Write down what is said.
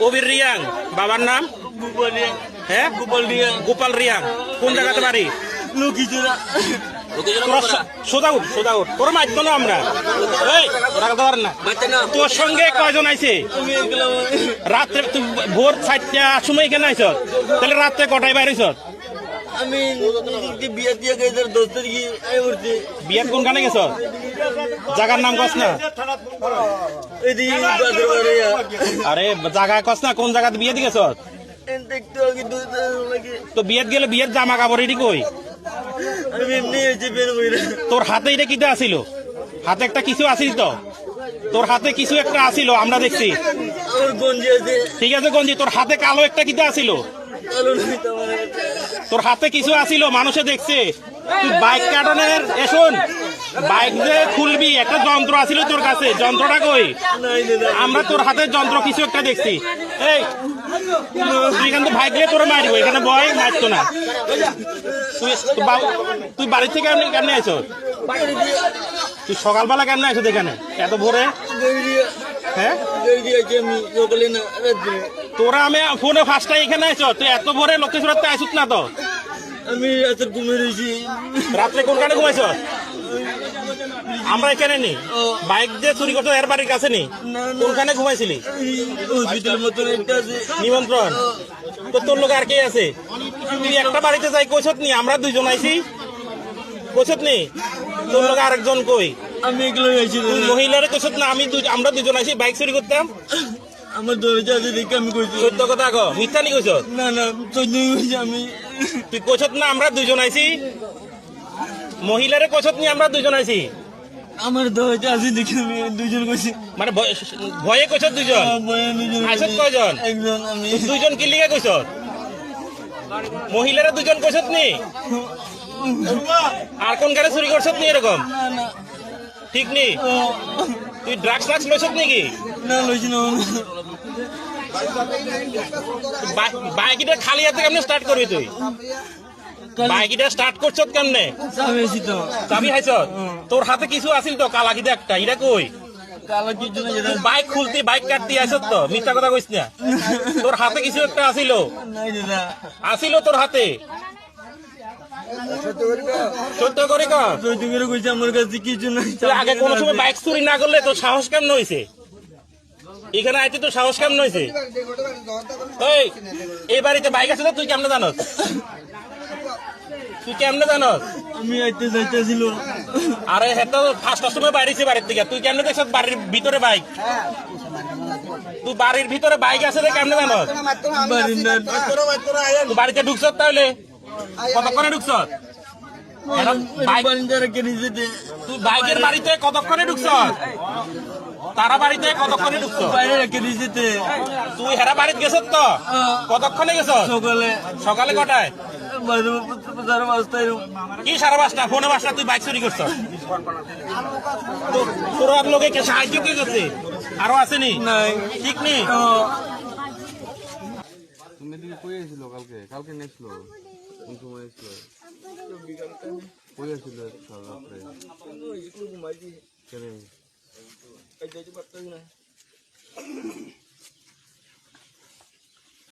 কবির রিয়াং, বাবার নাম? হ্যাঁ, গোপাল রিয়াং। কোন জায়গাতে বাড়ি? সোদাউট। তোর মাইতো না আমরা। তোর সঙ্গে কয়জন আইছে? রাত্রে তুই ভোর 4টার সময় এখানে আইস, তাহলে রাত্রে কটায় বাইরেছ? আমি বিয়ে দিয়ে বিয়ের কোনখানে গেছ? জায়গার নাম কস না? আরে জায়গা কস না, কোন জায়গাতে বিয়ে দিয়ে গেছ? তো বিয়েত গেলে বিয়ের জামা কাপড় এটি কই? তোর হাতে এটা কিটা আসিল? হাতে একটা কিছু আসিল তো? তোর হাতে কিছু একটা আসিল, আমরা দেখছি। ঠিক আছে গঞ্জি, তোর হাতে কালো একটা কিটা আসিল? তোর হাতে কিছু আসিল, মানুষে দেখছে। তুই বাইক কাটানোর এসন বাইক যে খুলবি, একটা যন্ত্র আসিল তোর কাছে, যন্ত্রটা কই? আমরা তোর হাতের যন্ত্র কিছু একটা দেখছি। এই তুই এখান থেকে বাইক দিয়ে তোরা মারবো, এখানে বয় মারতো না। তুই বাড়ি থেকে কেমনে আইছ? তুই সকালবেলা কেমনে আইছ এখানে এত ভোরে? হ্যাঁ, তোরা আমি ফোনে ফার্স্টটা এখানে আইছ, তুই এত ভোরে লক্ষ্মীপুরতে আইসুত না তো? আমি রাতের ঘুমিয়ে রয়েছি। রাত্রে কোনখানে ঘুমাইছ? আমরা এখানে নি। বাইক যে চুরি করতো এর বাড়ির কাছে নি, কোনখানে ঘুমাইছিলি? নিমন্ত্রণ তো তোর লোক আর কে আছে? তুই একটা বাড়িতে যাই কইছত নি? আমরা দুইজন আইছি কইছত নি? তোর লোক আরেকজন কই? আমি এগুলো মহিলারে কইছত না? আমরা দুজন আইছি বাইক চুরি করতাম। আমার দরজা আছে দেখে আমি কইছি। সত্য কথা কো, মিথ্যা নি কইছ? না না, সত্য কইছি আমি। তুই কইছত না আমরা দুজন আইছি? মহিলারে কইছত নি আমরা দুজন আইছি? আমার দরজা আছে দেখে আমি দুজন কইছি। মানে ভয়ে কইছত দুজন? আইছত কয়জন? একজন। আমি দুজন কি লিগে কইছত? মহিলারা দুজন কইছত নি? আর কোন গাড়ি চুরি করছত নি এরকম? ঠিক নি? তুই ড্রাগস লইছত নাকি? না, লইছি না। বাইকটা খালি হাতে কেমনে স্টার্ট করবি তুই? বাইকটা স্টার্ট করছত কেমনে? চাবি হাইছ? তোর হাতে কিছু আছিল তো কালা কিটা একটা, এটা কই? বাইক খুলতি বাইক কাটতি আইছত তো, মিথ্যা কথা কইস না। তোর হাতে কিছু একটা আসিল? আসিল তোর হাতে? সত্য করে কইছি আমার কাছে কিছু নাই। আগে কোন সময় বাইক চুরি না করলে তোর সাহস কেমন হয়েছে? এখানে আইতে তো সাহস কেমন হয়েছে? এই বাড়িতে বাইক আছে তো, তুই কেমনে জানস? তুই কেমনে জানস? আমি আইতে যাইতেছিল। আরে হ্যাঁ, তো 5টার সময় বাইরেছে বাড়ির থেকে, তুই কেমনে দেখছ বাড়ির ভিতরে বাইক? তুই বাড়ির ভিতরে বাইক আছে কেমনে জানস? বাড়িতে ঢুকছ তাহলে? কতক্ষণে ঢুকছ? তুই বাইকের বাড়িতে কতক্ষণে ঢুকছ? তারা বাড়িতে কতক্ষণে ঢুকছ? তুই হেরা বাড়িতে গেছ তো? কতক্ষণে গেছ? সকালে কটায়? কি 5:30? ফোনে 5টা তুই বাইক চুরি করছ? তোর লোকে সাহায্য কে করছে? আরো আসেনি? ঠিক নি? তুমি দিকে কই এসেছিল কালকে নেছিল? কোন সময় এসেছিল? কই এসেছিল রাত্রে? কেন?